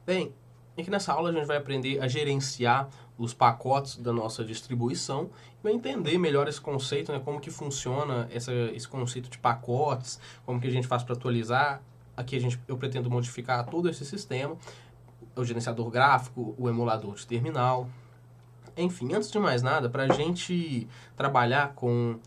Bem, aqui nessa aula a gente vai aprender a gerenciar os pacotes da nossa distribuição e vai entender melhor esse conceito, né, como que funciona esse conceito de pacotes, como que a gente faz para atualizar. Aqui eu pretendo modificar todo esse sistema, o gerenciador gráfico, o emulador de terminal. Enfim, antes de mais nada, para a gente trabalhar com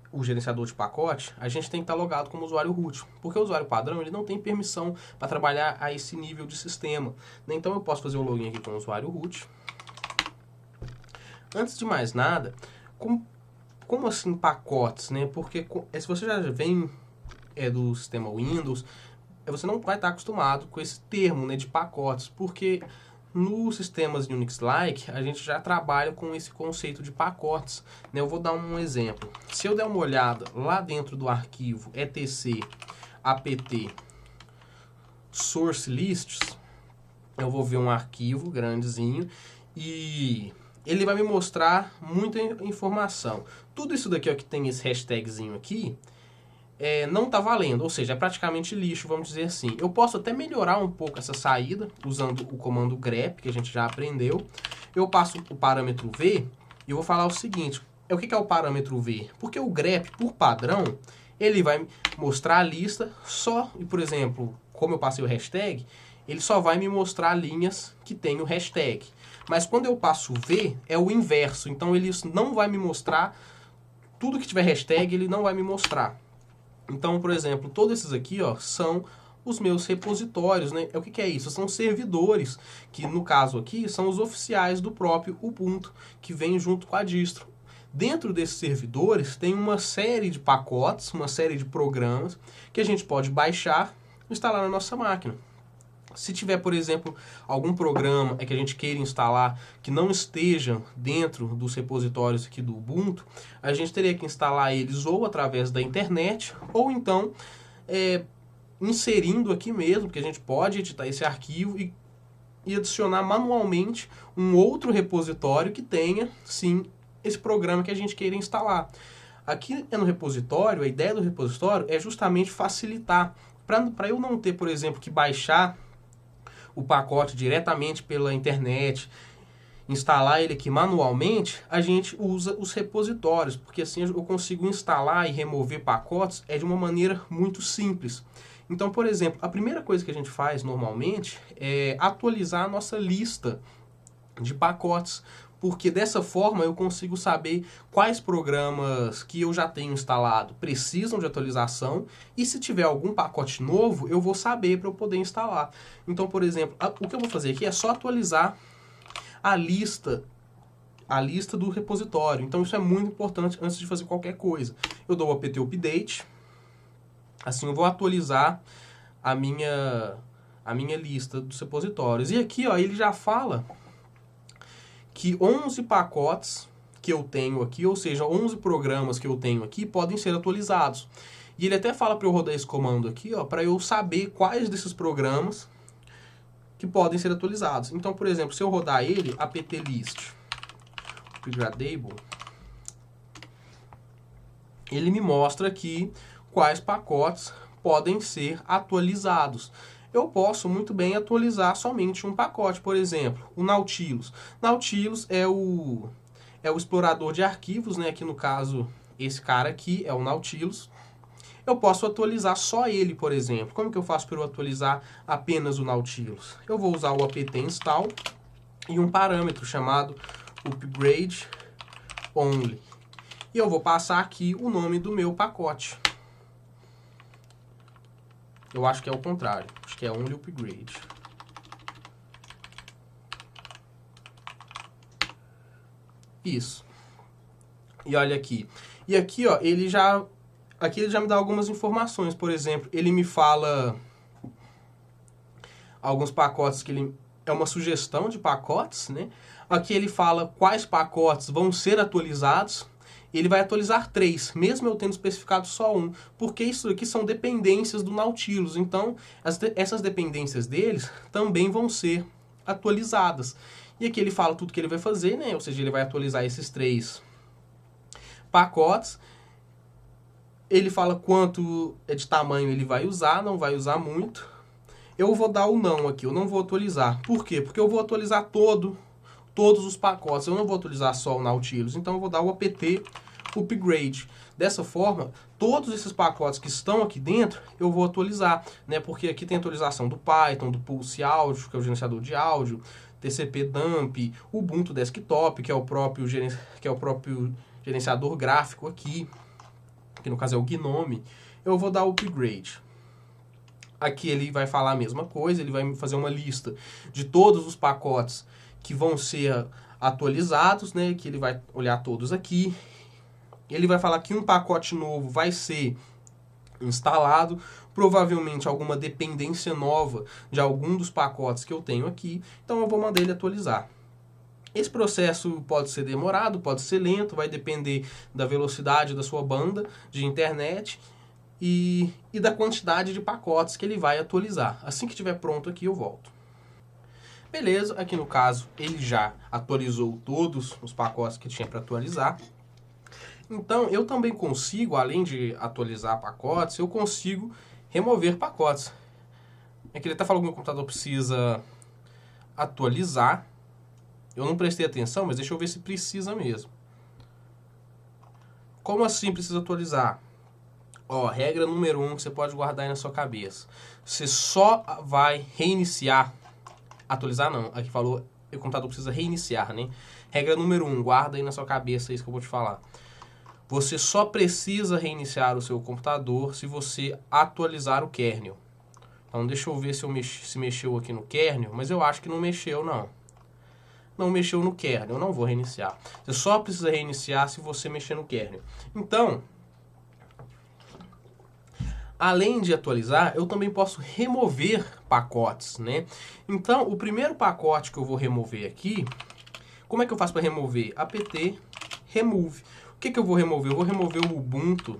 o gerenciador de pacote, a gente tem que estar logado como usuário root, porque o usuário padrão ele não tem permissão para trabalhar a esse nível de sistema. Então eu posso fazer o login aqui com o usuário root. Antes de mais nada, como assim pacotes, né? Porque se você já vem do sistema Windows, você não vai estar acostumado com esse termo, né, de pacotes, porque nos sistemas Unix-like, a gente já trabalha com esse conceito de pacotes. Né? Eu vou dar um exemplo. Se eu der uma olhada lá dentro do arquivo etc apt source lists, eu vou ver um arquivo grandezinho e ele vai me mostrar muita informação. Tudo isso daqui ó, que tem esse hashtagzinho aqui, não está valendo, ou seja, é praticamente lixo, vamos dizer assim. Eu posso até melhorar um pouco essa saída usando o comando grep, que a gente já aprendeu. Eu passo o parâmetro v e eu vou falar o seguinte, o que é o parâmetro v? Porque o grep, por padrão, ele vai mostrar a lista só, e por exemplo, como eu passei o hashtag, ele só vai me mostrar linhas que tem o hashtag. Mas quando eu passo v, é o inverso, então ele não vai me mostrar, tudo que tiver hashtag, ele não vai me mostrar. Então, por exemplo, todos esses aqui ó, são os meus repositórios, né? O que é isso? São servidores, que no caso aqui são os oficiais do próprio Ubuntu, que vem junto com a distro. Dentro desses servidores tem uma série de pacotes, uma série de programas que a gente pode baixar e instalar na nossa máquina. Se tiver, por exemplo, algum programa que a gente queira instalar que não esteja dentro dos repositórios aqui do Ubuntu, a gente teria que instalar eles ou através da internet, ou então inserindo aqui mesmo, porque a gente pode editar esse arquivo e adicionar manualmente um outro repositório que tenha, sim, esse programa que a gente queira instalar. Aqui no repositório, a ideia do repositório é justamente facilitar, para eu não ter, por exemplo, que baixar o pacote diretamente pela internet, instalar ele aqui manualmente, a gente usa os repositórios, porque assim eu consigo instalar e remover pacotes de uma maneira muito simples. Então, por exemplo, a primeira coisa que a gente faz normalmente é atualizar a nossa lista de pacotes, porque dessa forma eu consigo saber quais programas que eu já tenho instalado precisam de atualização e se tiver algum pacote novo eu vou saber para eu poder instalar. Então, por exemplo, o que eu vou fazer aqui é só atualizar a lista do repositório. Então isso é muito importante antes de fazer qualquer coisa. Eu dou o apt update, assim eu vou atualizar a minha lista dos repositórios. E aqui ó, ele já fala que 11 pacotes que eu tenho aqui, ou seja, 11 programas que eu tenho aqui, podem ser atualizados. E ele até fala para eu rodar esse comando aqui, para eu saber quais desses programas que podem ser atualizados. Então, por exemplo, se eu rodar ele, apt-list upgradable, ele me mostra aqui quais pacotes podem ser atualizados. Eu posso muito bem atualizar somente um pacote, por exemplo, o Nautilus. Nautilus é o explorador de arquivos, né? Aqui no caso, esse cara aqui é o Nautilus. Eu posso atualizar só ele, por exemplo. Como que eu faço para eu atualizar apenas o Nautilus? Eu vou usar o apt install e um parâmetro chamado upgrade only. E eu vou passar aqui o nome do meu pacote. Eu acho que é o contrário. Acho que é only upgrade. Isso. E olha aqui. E aqui, ó, ele já me dá algumas informações. Por exemplo, ele me fala alguns pacotes que ele... É uma sugestão de pacotes, né? Aqui ele fala quais pacotes vão ser atualizados. Ele vai atualizar 3, mesmo eu tendo especificado só um, porque isso aqui são dependências do Nautilus. Então, essas dependências deles também vão ser atualizadas. E aqui ele fala tudo que ele vai fazer, né? Ou seja, ele vai atualizar esses 3 pacotes. Ele fala quanto de tamanho ele vai usar, não vai usar muito. eu vou dar o não aqui, eu não vou atualizar. Por quê? Porque eu vou atualizar todos os pacotes, eu não vou atualizar só o Nautilus, então eu vou dar o apt upgrade. Dessa forma, todos esses pacotes que estão aqui dentro, eu vou atualizar, né? Porque aqui tem atualização do Python, do Pulse Audio, que é o gerenciador de áudio, TCP Dump, Ubuntu Desktop, que é o próprio gerenciador gráfico aqui, que no caso é o Gnome. Eu vou dar o upgrade. Aqui ele vai falar a mesma coisa, ele vai fazer uma lista de todos os pacotes que vão ser atualizados, né? Que ele vai olhar todos aqui. Ele vai falar que um pacote novo vai ser instalado, provavelmente alguma dependência nova de algum dos pacotes que eu tenho aqui, então eu vou mandar ele atualizar. Esse processo pode ser demorado, pode ser lento, vai depender da velocidade da sua banda de internet e da quantidade de pacotes que ele vai atualizar. Assim que estiver pronto aqui eu volto. Beleza, aqui no caso ele já atualizou todos os pacotes que tinha para atualizar. Então, eu também consigo, além de atualizar pacotes, eu consigo remover pacotes. É que ele está falando que o meu computador precisa atualizar. Eu não prestei atenção, mas deixa eu ver se precisa mesmo. Como assim precisa atualizar? Ó, regra número 1 que você pode guardar aí na sua cabeça. Você só vai reiniciar. Atualizar não, aqui falou que o computador precisa reiniciar, né? Regra número 1, guarda aí na sua cabeça isso que eu vou te falar. Você só precisa reiniciar o seu computador se você atualizar o kernel. Então deixa eu ver se mexeu aqui no kernel, mas eu acho que não mexeu não. Não mexeu no kernel, eu não vou reiniciar. Você só precisa reiniciar se você mexer no kernel. Então, além de atualizar, eu também posso remover pacotes, né? Então, o primeiro pacote que eu vou remover aqui, como é que eu faço para remover? apt remove. O que eu vou remover? Eu vou remover o Ubuntu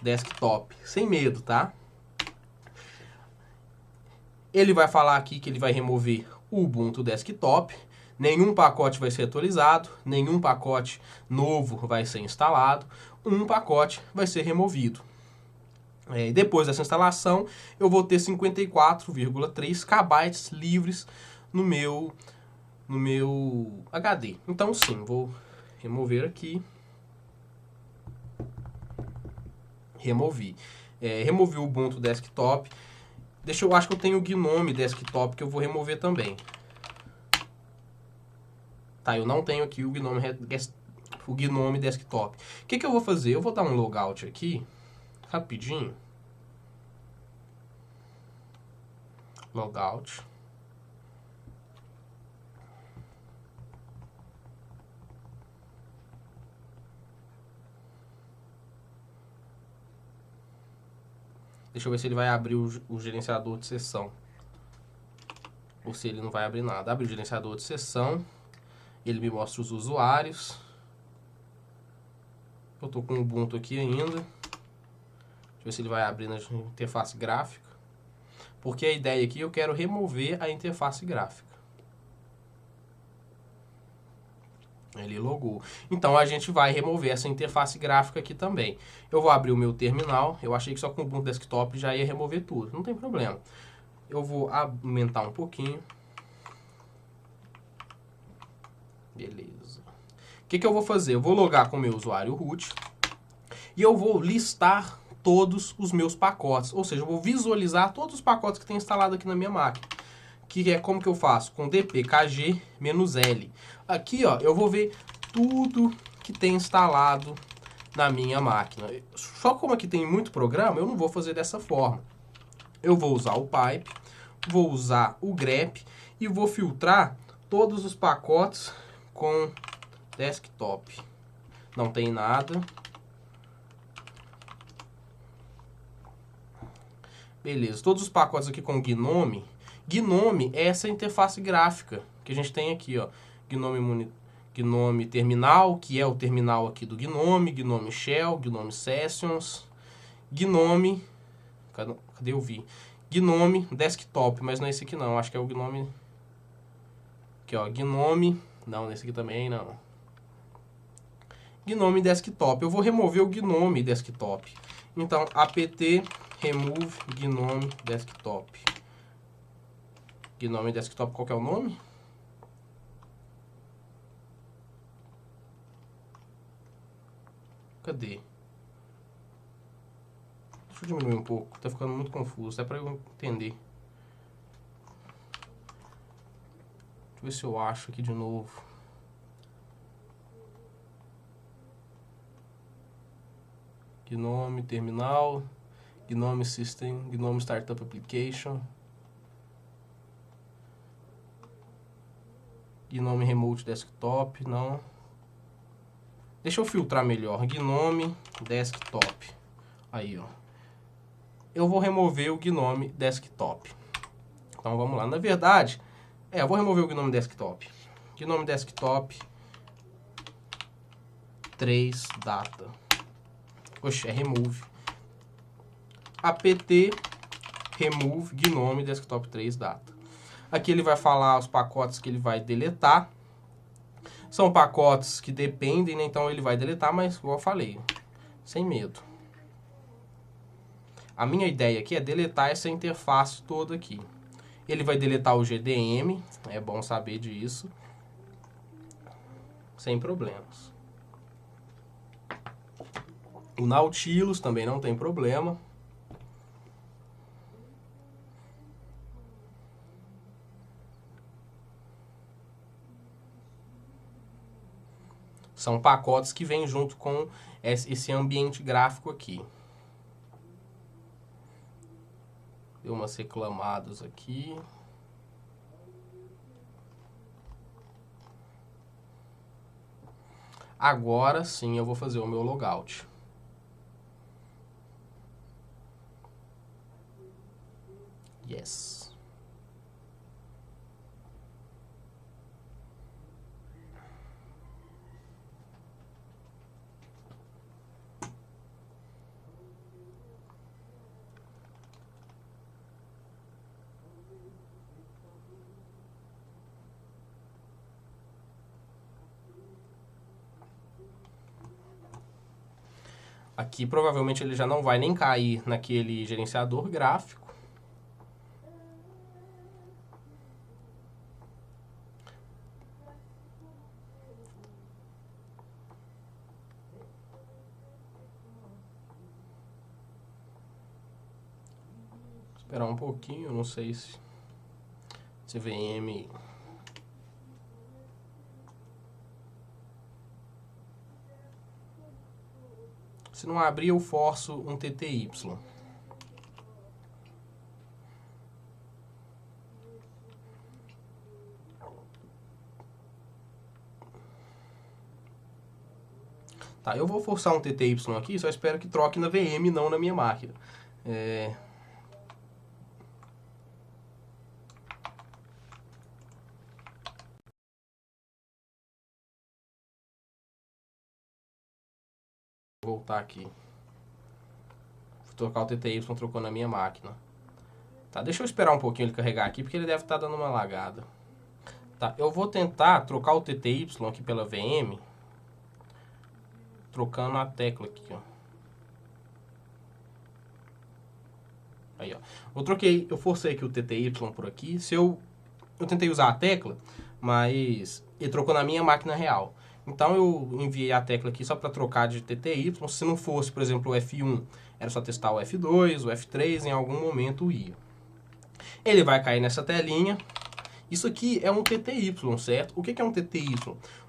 Desktop, sem medo, tá? Ele vai falar aqui que ele vai remover o Ubuntu Desktop. Nenhum pacote vai ser atualizado, nenhum pacote novo vai ser instalado, um pacote vai ser removido. Depois dessa instalação, eu vou ter 54,3 KB livres no meu HD. Então sim, vou remover aqui. Removi. Removi o Ubuntu Desktop. Eu acho que eu tenho o Gnome Desktop que eu vou remover também. Tá, eu não tenho aqui o Gnome Desktop. O que eu vou fazer? Eu vou dar um logout aqui, rapidinho. Logout. Deixa eu ver se ele vai abrir o gerenciador de sessão. Ou se ele não vai abrir nada. Abre o gerenciador de sessão. Ele me mostra os usuários. Eu estou com o Ubuntu aqui ainda. Deixa eu ver se ele vai abrir na interface gráfica. Porque a ideia aqui eu quero remover a interface gráfica. Ele logou. Então a gente vai remover essa interface gráfica aqui também. Eu vou abrir o meu terminal. Eu achei que só com o Ubuntu Desktop já ia remover tudo. Não tem problema. Eu vou aumentar um pouquinho. Beleza. O que eu vou fazer? Eu vou logar com o meu usuário root. E eu vou listar todos os meus pacotes. Ou seja, eu vou visualizar todos os pacotes que tem instalado aqui na minha máquina. Que é como que eu faço? Com dpkg-l. Aqui, ó, eu vou ver tudo que tem instalado na minha máquina. Só como aqui tem muito programa, eu não vou fazer dessa forma. Eu vou usar o pipe, vou usar o grep e vou filtrar todos os pacotes com desktop. Não tem nada. Beleza, todos os pacotes aqui com Gnome. Gnome é essa interface gráfica que a gente tem aqui, ó. Gnome Terminal, que é o terminal aqui do Gnome, Gnome Shell, Gnome Sessions, Gnome... Cadê eu vi? Gnome Desktop, mas não é esse aqui não, acho que é o Gnome... Aqui, ó, Gnome... Não, nesse aqui também não. Gnome Desktop. Eu vou remover o Gnome Desktop. Então, apt remove Gnome Desktop. Gnome Desktop, qual que é o nome? Cadê? Deixa eu diminuir um pouco, tá ficando muito confuso, é para eu entender. Deixa eu ver se eu acho aqui de novo. Gnome Terminal, Gnome System, Gnome Startup Application, Gnome Remote Desktop, não. Deixa eu filtrar melhor, Gnome Desktop. Aí, ó. Eu vou remover o Gnome Desktop. Então vamos lá. Na verdade, eu vou remover o Gnome Desktop. Gnome Desktop 3 data. Oxe, é remove. apt remove Gnome Desktop 3 data. Aqui ele vai falar os pacotes que ele vai deletar. São pacotes que dependem, né? Então ele vai deletar, mas igual eu falei, sem medo. A minha ideia aqui é deletar essa interface toda aqui. Ele vai deletar o GDM, é bom saber disso. Sem problemas. O Nautilus também não tem problema. São pacotes que vêm junto com esse ambiente gráfico aqui. Deu umas reclamadas aqui. Agora sim eu vou fazer o meu logout. Yes. Aqui provavelmente ele já não vai nem cair naquele gerenciador gráfico. Esperar um pouquinho, não sei se CVM... Se não abrir, eu forço um TTY. Tá, eu vou forçar um TTY aqui, só espero que troque na VM, não na minha máquina. Vou voltar aqui. Vou trocar o TTY, trocou na minha máquina. Tá, deixa eu esperar um pouquinho ele carregar aqui, porque ele deve estar dando uma lagada. Tá, eu vou tentar trocar o TTY aqui pela VM, trocando a tecla aqui, ó. Aí, ó. Eu forcei aqui o TTY por aqui. Eu tentei usar a tecla, mas ele trocou na minha máquina real. Então eu enviei a tecla aqui só para trocar de TTY. Se não fosse, por exemplo, o F1, era só testar o F2, o F3, em algum momento ia. Ele vai cair nessa telinha. Isso aqui é um TTY, certo? O que é um TTY?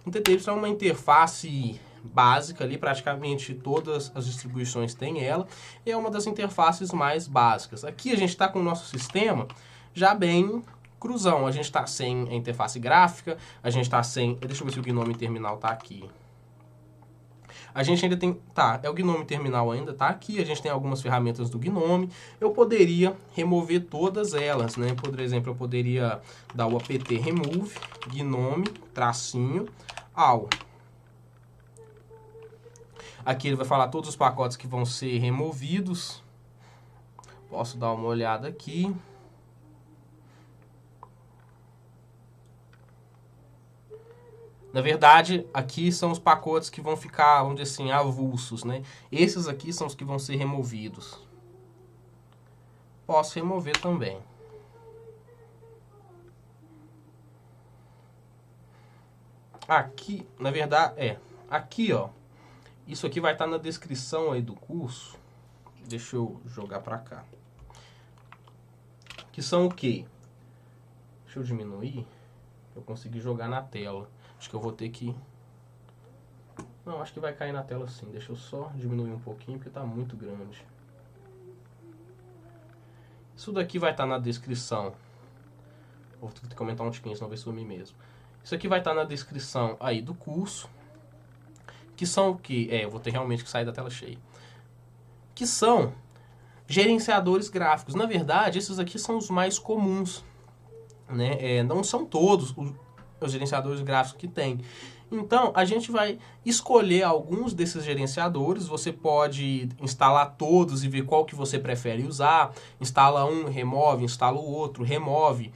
Um TTY é uma interface básica ali, praticamente todas as distribuições têm ela. É uma das interfaces mais básicas. Aqui a gente está com o nosso sistema já bem cruzão. A gente está sem a interface gráfica, a gente está sem... Deixa eu ver se o Gnome Terminal está aqui. A gente ainda tem... Tá, é o Gnome Terminal ainda, tá aqui. A gente tem algumas ferramentas do Gnome. Eu poderia remover todas elas, né? Por exemplo, eu poderia dar o apt remove, Gnome, tracinho, all. Aqui ele vai falar todos os pacotes que vão ser removidos. Posso dar uma olhada aqui. Na verdade, aqui são os pacotes que vão ficar, vamos dizer assim, avulsos, né? Esses aqui são os que vão ser removidos. Posso remover também. aqui, na verdade, aqui, ó, isso aqui vai estar na descrição aí do curso. Deixa eu jogar pra cá. Que são o quê? Deixa eu diminuir. Eu consegui jogar na tela. Acho que eu vou ter que... Não, acho que vai cair na tela sim. Deixa eu só diminuir um pouquinho, porque tá muito grande. Isso daqui vai estar na descrição. Vou ter que comentar um tiquinho, senão vai sumir mesmo. Isso aqui vai estar na descrição aí do curso. Que são o quê? Eu vou ter realmente que sair da tela cheia. Que são gerenciadores gráficos. Na verdade, esses aqui são os mais comuns, né? Não são todos os gerenciadores gráficos que tem. Então, a gente vai escolher alguns desses gerenciadores. Você pode instalar todos e ver qual que você prefere usar. Instala um, remove, instala o outro, remove.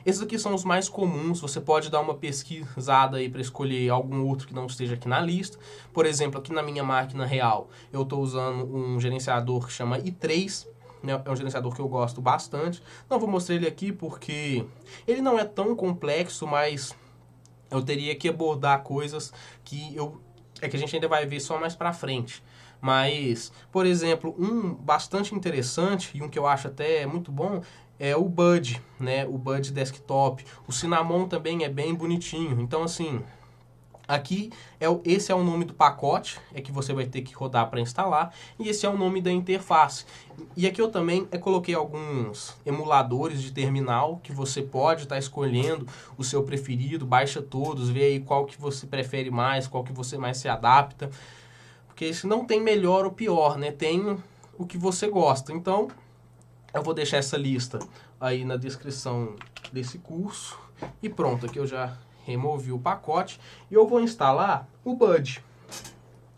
Esses aqui são os mais comuns. Você pode dar uma pesquisada aí para escolher algum outro que não esteja aqui na lista. Por exemplo, aqui na minha máquina real, eu estou usando um gerenciador que chama i3. É um gerenciador que eu gosto bastante. Não vou mostrar ele aqui porque ele não é tão complexo, mas eu teria que abordar coisas que a gente ainda vai ver só mais pra frente. Mas, por exemplo, um bastante interessante e um que eu acho até muito bom é o Bud, né? O Bud Desktop. O Cinnamon também é bem bonitinho. Então, assim, aqui esse é o nome do pacote, que você vai ter que rodar para instalar, e esse é o nome da interface. E aqui eu também coloquei alguns emuladores de terminal que você pode estar escolhendo o seu preferido, baixa todos, vê aí qual que você prefere mais, qual que você mais se adapta, porque esse não tem melhor ou pior, né? Tem o que você gosta. Então, eu vou deixar essa lista aí na descrição desse curso, e pronto, aqui eu já removi o pacote e eu vou instalar o Bud,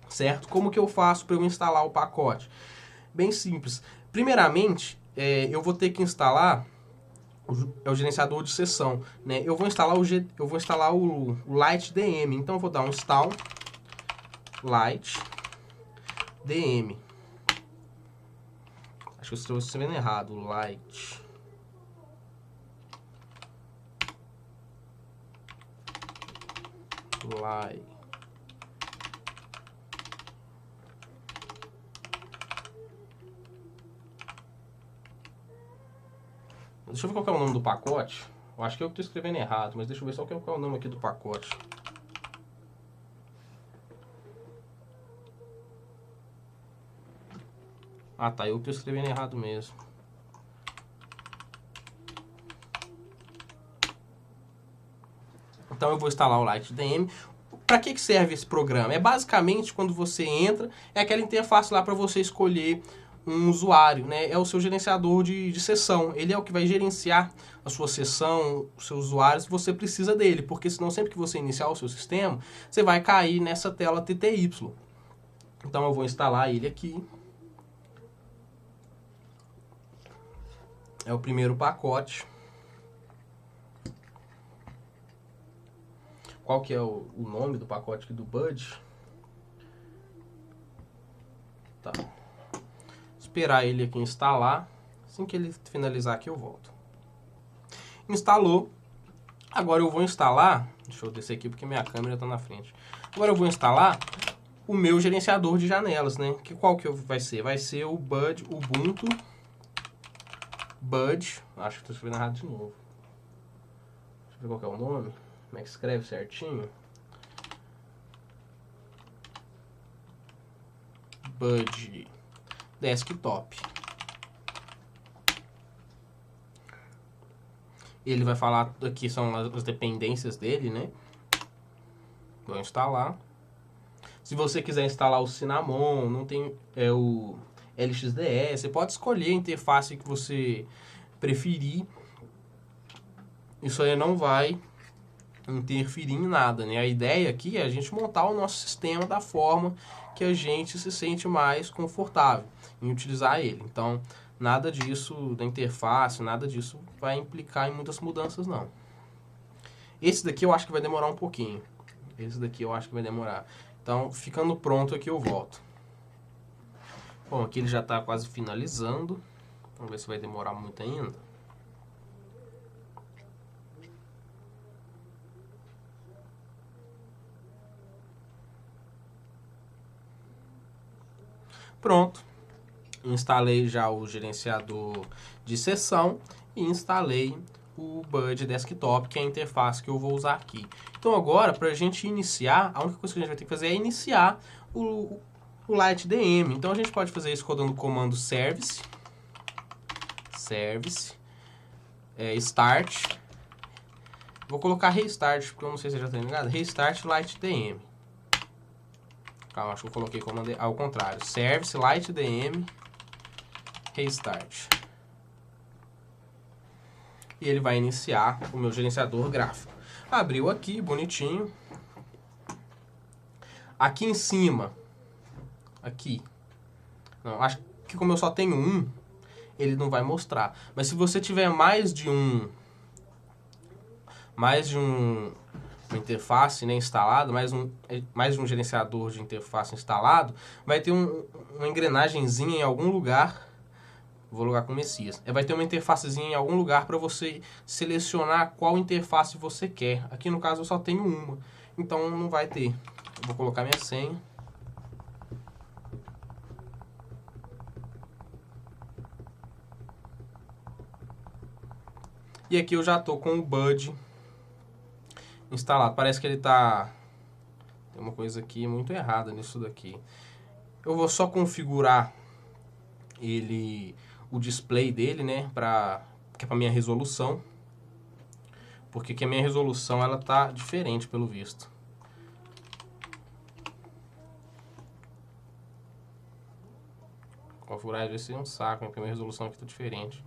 certo? Como que eu faço para eu instalar o pacote? Bem simples. Primeiramente, eu vou ter que instalar o gerenciador de sessão, né? Eu vou instalar o Light DM. Então eu vou dar um install Light DM. Acho que eu estou escrevendo errado. Light Deixa eu ver qual é o nome do pacote. Eu acho que eu estou escrevendo errado, mas deixa eu ver só qual é o nome aqui do pacote. Ah, tá. Eu estou escrevendo errado mesmo. Então eu vou instalar o Light DM. Para que serve esse programa? É basicamente quando você entra, é aquela interface lá para você escolher um usuário, né? É o seu gerenciador de sessão. Ele é o que vai gerenciar a sua sessão, os seus usuários. Você precisa dele, porque senão sempre que você iniciar o seu sistema, você vai cair nessa tela TTY. Então eu vou instalar ele aqui. É o primeiro pacote. Qual que é o nome do pacote aqui do Bud? Tá. Esperar ele aqui instalar. Assim que ele finalizar aqui eu volto. Instalou. Agora eu vou instalar... Deixa eu descer aqui porque minha câmera está na frente. Agora eu vou instalar o meu gerenciador de janelas, né? Qual que vai ser? Vai ser o Bud Ubuntu Bud. Acho que estou escrevendo errado de novo. Deixa eu ver qual que é o nome. Como é que escreve certinho? Bud Desktop. Ele vai falar aqui são as dependências dele, né? Vou instalar. Se você quiser instalar o Cinnamon, não tem o LXDE, você pode escolher a interface que você preferir. Isso aí não vai interferir em nada, né? A ideia aqui é a gente montar o nosso sistema da forma que a gente se sente mais confortável em utilizar ele. Então, nada disso da interface, nada disso vai implicar em muitas mudanças, não. Esse daqui eu acho que vai demorar um pouquinho. Esse daqui eu acho que vai demorar. Então, ficando pronto aqui eu volto. Bom, aqui ele já está quase finalizando. Vamos ver se vai demorar muito ainda. Pronto. Instalei já o gerenciador de sessão e instalei o Bud Desktop, que é a interface que eu vou usar aqui. Então agora, para a gente iniciar, a única coisa que a gente vai ter que fazer é iniciar o LightDM. Então a gente pode fazer isso rodando o comando service, start. Vou colocar restart, porque eu não sei se já está ligado. Restart LightDM. Calma, acho que eu coloquei comando ao contrário. Service LightDM restart. E ele vai iniciar o meu gerenciador gráfico. Abriu aqui, bonitinho. Aqui em cima, aqui, não, acho que como eu só tenho um, ele não vai mostrar. Mas se você tiver mais de uma interface, né, instalado, mais de um gerenciador de interface instalado, vai ter uma engrenagemzinha em algum lugar. Vou logar com Messias. Vai ter uma interfacezinha em algum lugar para você selecionar qual interface você quer. Aqui no caso eu só tenho uma, então não vai ter. Vou colocar minha senha. E aqui eu já estou com o Bud instalado. Parece que ele está... Tem uma coisa aqui muito errada nisso daqui. Eu vou só configurar ele, o display dele, né, que é para minha resolução. Porque aqui a minha resolução ela tá diferente pelo visto. Configurar às vezes é um saco, né, porque a minha resolução aqui tá diferente.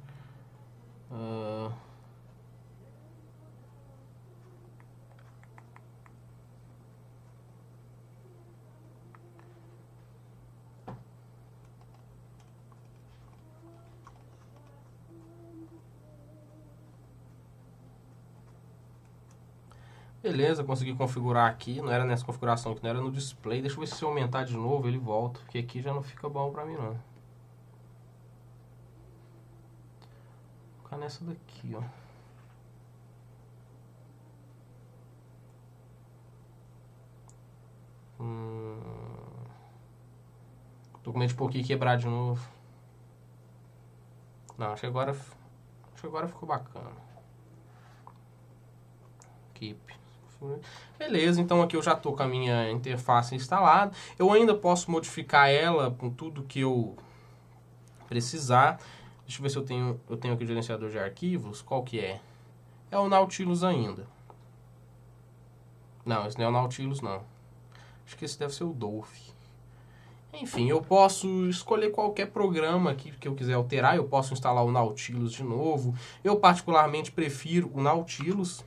Beleza, consegui configurar aqui. Não era nessa configuração aqui, não era no display. Deixa eu ver se eu aumentar de novo ele volta, porque aqui já não fica bom pra mim não. Vou ficar nessa daqui, ó. Documento um pouquinho quebrar de novo. Não, acho que agora ficou bacana. Keep. Beleza, então aqui eu já estou com a minha interface instalada. Eu ainda posso modificar ela com tudo que eu precisar. Deixa eu ver se eu tenho aqui o gerenciador de arquivos. Qual que é? É o Nautilus ainda. Não, esse não é o Nautilus, não. Acho que esse deve ser o Dolphin. Enfim, eu posso escolher qualquer programa aqui que eu quiser alterar. Eu posso instalar o Nautilus de novo. Eu particularmente prefiro o Nautilus.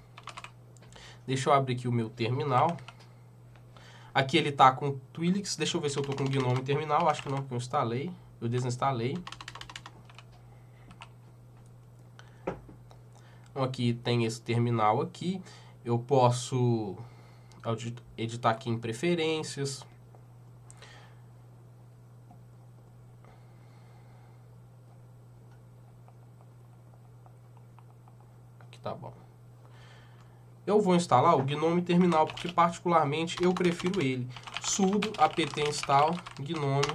Deixa eu abrir aqui o meu terminal. Aqui ele tá com Twilix. Deixa eu ver se eu tô com o Gnome terminal. Acho que não, porque eu instalei. Eu desinstalei. Então aqui tem esse terminal aqui. Eu posso editar aqui em preferências. Aqui tá bom. Eu vou instalar o Gnome Terminal, porque particularmente eu prefiro ele. Sudo apt install Gnome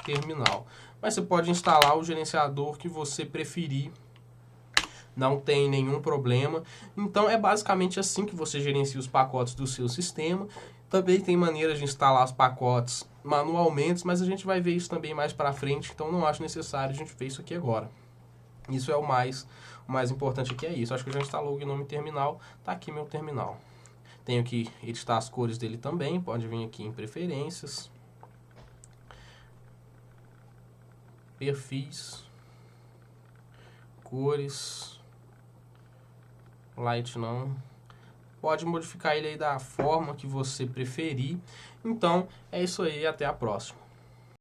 Terminal. Mas você pode instalar o gerenciador que você preferir. Não tem nenhum problema. Então é basicamente assim que você gerencia os pacotes do seu sistema. Também tem maneiras de instalar os pacotes manualmente, mas a gente vai ver isso também mais para frente. Então não acho necessário a gente ver isso aqui agora. Isso é o mais importante aqui, é isso. Acho que eu já instalou o Gnome Terminal. Tá aqui meu terminal. Tenho que editar as cores dele também. Pode vir aqui em preferências. Perfis. Cores. Light não. Pode modificar ele aí da forma que você preferir. Então, é isso aí. Até a próxima.